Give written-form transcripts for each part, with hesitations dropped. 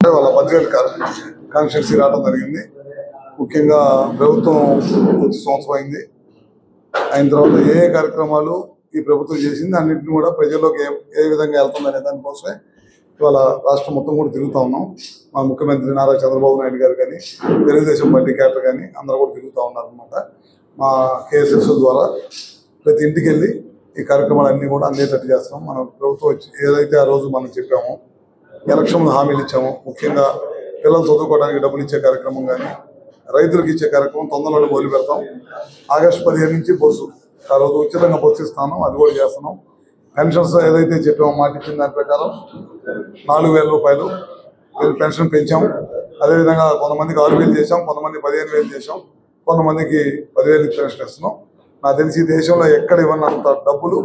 వాళ్ళ బద్వేలు కాన్స్టిట్యున్సీ రావడం జరిగింది. ముఖ్యంగా ప్రభుత్వం వచ్చి సంవత్సరం అయింది. అయిన తర్వాత ఏ కార్యక్రమాలు ఈ ప్రభుత్వం చేసింది అన్నింటినీ కూడా ప్రజల్లోకి ఏ విధంగా వెళ్తుందనే దానికోసమే ఇవాళ రాష్ట్రం మొత్తం కూడా తిరుగుతూ ఉన్నాం. మా ముఖ్యమంత్రి నారా చంద్రబాబు నాయుడు గారు కానీ, తెలుగుదేశం పార్టీ క్యాడర్ కానీ అందరూ కూడా తిరుగుతూ ఉన్నారనమాట. మా కేఎస్ఎస్ ద్వారా ప్రతి ఇంటికి వెళ్ళి ఈ కార్యక్రమాలన్నీ కూడా అందేటట్టు చేస్తున్నాం. మనం ప్రభుత్వం వచ్చి ఏదైతే ఆ రోజు మనం చెప్పామో, ఎలక్షన్లో హామీలు ఇచ్చామో, ముఖ్యంగా పిల్లలు చదువుకోవడానికి డబ్బులు ఇచ్చే కార్యక్రమం కానీ, రైతులకు ఇచ్చే కార్యక్రమం తొందరలో మొదలు పెడతాం. ఆగస్టు 15 నుంచి బస్సు ఆ రోజు ఉచితంగా బస్సు ఇస్తాను, అది కూడా చేస్తున్నాం. పెన్షన్స్ ఏదైతే చెప్పామో మాట ఇచ్చిన దాని ప్రకారం 4,000 రూపాయలు పెన్షన్ పెంచాం. అదేవిధంగా కొంతమందికి 6,000 చేసాం, కొంతమంది 15,000 చేసాం, కొంతమందికి 10,000 పెన్షన్ ఇస్తున్నాం. నాకు తెలిసి దేశంలో ఎక్కడ ఇవ్వనంత డబ్బులు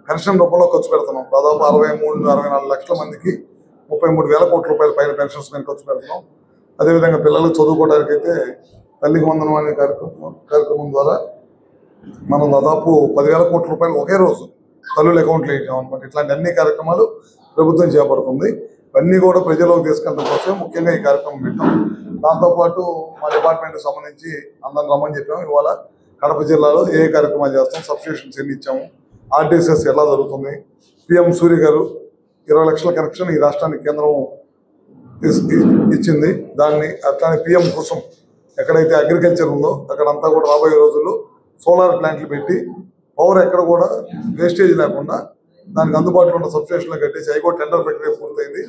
పెన్షన్ రూపంలో ఖర్చు పెడుతున్నాం. దాదాపు 63-64 లక్షల మందికి 33,000 కోట్ల రూపాయల పైన పెన్షన్స్ మీద ఖర్చు పెడుతున్నాం. అదేవిధంగా పిల్లలు చదువుకోవడానికి అయితే తల్లికి వందనం అనే కార్యక్రమం ద్వారా మనం దాదాపు 10,000 కోట్ల రూపాయలు ఒకే రోజు తల్లుల అకౌంట్లో వేసాం అనమాట. ఇట్లాంటి అన్ని కార్యక్రమాలు ప్రభుత్వం చేపడుతుంది. ఇవన్నీ కూడా ప్రజలకు తీసుకెళ్ళడం కోసం ముఖ్యంగా ఈ కార్యక్రమం పెట్టాం. దాంతోపాటు మా డిపార్ట్మెంట్కి సంబంధించి అందరిని రమ్మని చెప్పాము. ఇవాళ కడప జిల్లాలో ఏ కార్యక్రమాలు చేస్తాం, సబ్స్టేషన్స్ ఎన్ని ఇచ్చాము, ఆర్టీసీఎస్ ఎలా జరుగుతుంది, పిఎం సూర్య గారు 20 లక్షల కనెక్షన్ ఈ రాష్ట్రానికి కేంద్రం ఇచ్చింది. దాన్ని అట్లానే పిఎం కోసం ఎక్కడైతే అగ్రికల్చర్ ఉందో అక్కడంతా కూడా రాబోయే రోజుల్లో సోలార్ ప్లాంట్లు పెట్టి పవర్ ఎక్కడ కూడా వేస్టేజ్ లేకుండా దానికి అందుబాటులో ఉన్న సబ్స్టేషన్లో కట్టేసి అవి కూడా టెండర్ ప్రక్రియ పూర్తయింది.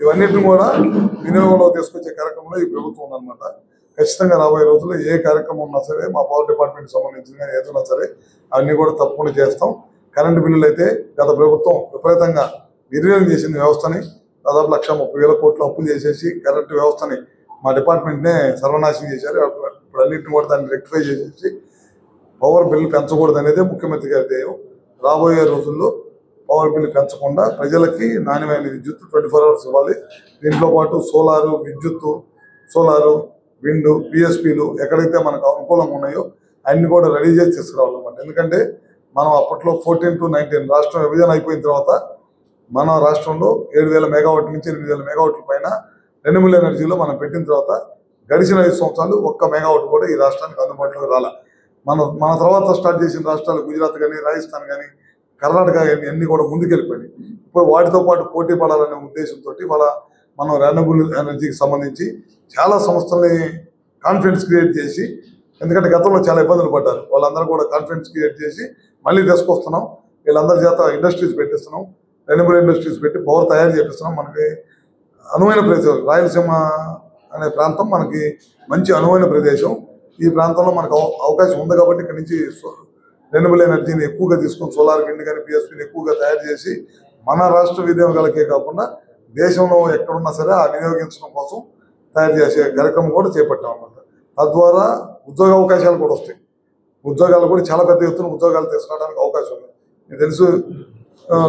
ఇవన్నిటిని కూడా వినియోగంలో తీసుకొచ్చే కార్యక్రమంలో ఈ ప్రభుత్వం ఉందన్నమాట. ఖచ్చితంగా రాబోయే రోజుల్లో ఏ కార్యక్రమం ఉన్నా సరే మా పవర్ డిపార్ట్మెంట్కి సంబంధించిన ఏదైనా సరే అవన్నీ కూడా తప్పకుండా చేస్తాం. కరెంటు బిల్లులు అయితే గత ప్రభుత్వం విపరీతంగా నిర్వీర్యం చేసిన వ్యవస్థని దాదాపు 1,30,000 కోట్ల అప్పులు చేసేసి కరెంటు వ్యవస్థని మా డిపార్ట్మెంట్నే సర్వనాశనం చేశారు. ఇప్పుడు అన్నింటిని కూడా దాన్ని రెక్టిఫై చేసేసి పవర్ బిల్లు పెంచకూడదు అనేది ముఖ్యమంత్రి గారి ధ్యేయం. రాబోయే రోజుల్లో పవర్ బిల్లు పెంచకుండా ప్రజలకి నాణ్యమైన విద్యుత్ 24 hours ఇవ్వాలి. దీంట్లో పాటు సోలారు విద్యుత్తు, సోలారు, విండ్, పిఎస్పీలు ఎక్కడైతే మనకు అనుకూలంగా ఉన్నాయో అన్ని కూడా రెడీ చేసి తీసుకురావాలన్నమాట. ఎందుకంటే మనం అప్పట్లో 14 to 19 రాష్ట్రం విభజన అయిపోయిన తర్వాత మన రాష్ట్రంలో 7,000 మెగావాట్ల నుంచి 8,000 మెగావాట్ల పైన రెన్యూబుల్ ఎనర్జీలో మనం పెట్టిన తర్వాత గడిచిన 5 సంవత్సరాలు ఒక్క మెగావాట్ కూడా ఈ రాష్ట్రానికి అందుబాటులోకి రాలా. మన తర్వాత స్టార్ట్ చేసిన రాష్ట్రాలు గుజరాత్ కానీ, రాజస్థాన్ కానీ, కర్ణాటక కానీ అన్ని కూడా ముందుకెళ్ళిపోయినాయి. ఇప్పుడు వాటితో పాటు పోటీ పడాలనే ఉద్దేశంతో మనం రెన్యూబుల్ ఎనర్జీకి సంబంధించి చాలా సంస్థల్ని కాన్ఫిడెన్స్ క్రియేట్ చేసి, ఎందుకంటే గతంలో చాలా ఇబ్బందులు పడ్డారు, వాళ్ళందరూ కూడా కాన్ఫిడెన్స్ క్రియేట్ చేసి మళ్ళీ తీసుకొస్తున్నాం. వీళ్ళందరి చేత ఇండస్ట్రీస్ పెట్టిస్తున్నాం, రెన్యూబుల్ ఇండస్ట్రీస్ పెట్టి పవర్ తయారు చేపిస్తున్నాం. మనకి అనువైన ప్రదేశం రాయలసీమ అనే ప్రాంతం మనకి మంచి అనువైన ప్రదేశం. ఈ ప్రాంతంలో మనకు అవకాశం ఉంది కాబట్టి ఇక్కడ నుంచి రెన్యూబుల్ ఎనర్జీని ఎక్కువగా తీసుకొని సోలార్, విండ్ కానీ, పిఎస్పీని ఎక్కువగా తయారు చేసి మన రాష్ట్ర వినియోగాలకే కాకుండా దేశంలో ఎక్కడున్నా సరే ఆ వినియోగించడం కోసం తయారు చేసే కార్యక్రమం కూడా చేపట్టాం అన్నమాట. తద్వారా ఉద్యోగ అవకాశాలు కూడా వస్తాయి. ఉద్యోగాలు కూడా చాలా పెద్ద ఎత్తున ఉద్యోగాలు తీసుకురావడానికి అవకాశం ఉంది. మీకు తెలుసు,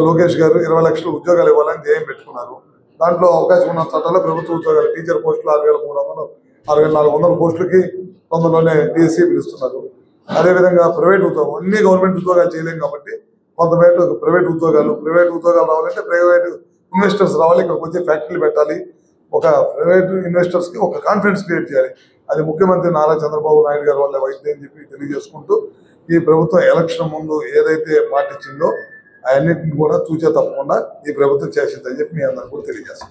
లోకేష్ గారు 20 లక్షల ఉద్యోగాలు ఇవ్వాలని ధ్యేయం పెట్టుకున్నారు. దాంట్లో అవకాశం ఉన్న చట్టాల్లో ప్రభుత్వ ఉద్యోగాలు టీచర్ పోస్టులు 6,300, 6,400 పోస్టులకి తొందరలోనే డిఎస్సీ పిలుస్తున్నారు. అదేవిధంగా ప్రైవేట్ ఉద్యోగం, అన్ని గవర్నమెంట్ ఉద్యోగాలు చేయలేం కాబట్టి కొంతమేర ప్రైవేట్ ఉద్యోగాలు రావాలంటే ప్రైవేట్ ఇన్వెస్టర్స్ రావాలి, ఇక్కడికి వచ్చి ఫ్యాక్టరీలు పెట్టాలి. ఒక ప్రైవేట్ ఇన్వెస్టర్స్కి ఒక కాన్ఫిడెన్స్ క్రియేట్ చేయాలి. అది ముఖ్యమంత్రి నారా చంద్రబాబు నాయుడు గారి వల్ల వైద్యం అని చెప్పి తెలియజేసుకుంటూ, ఈ ప్రభుత్వం ఎలక్షన్ ముందు ఏదైతే మాట ఇచ్చిందో అవన్నింటిని కూడా తూచే తప్పకుండా ఈ ప్రభుత్వం చేసిందని చెప్పి మీ అందరికీ కూడా తెలియజేస్తాం.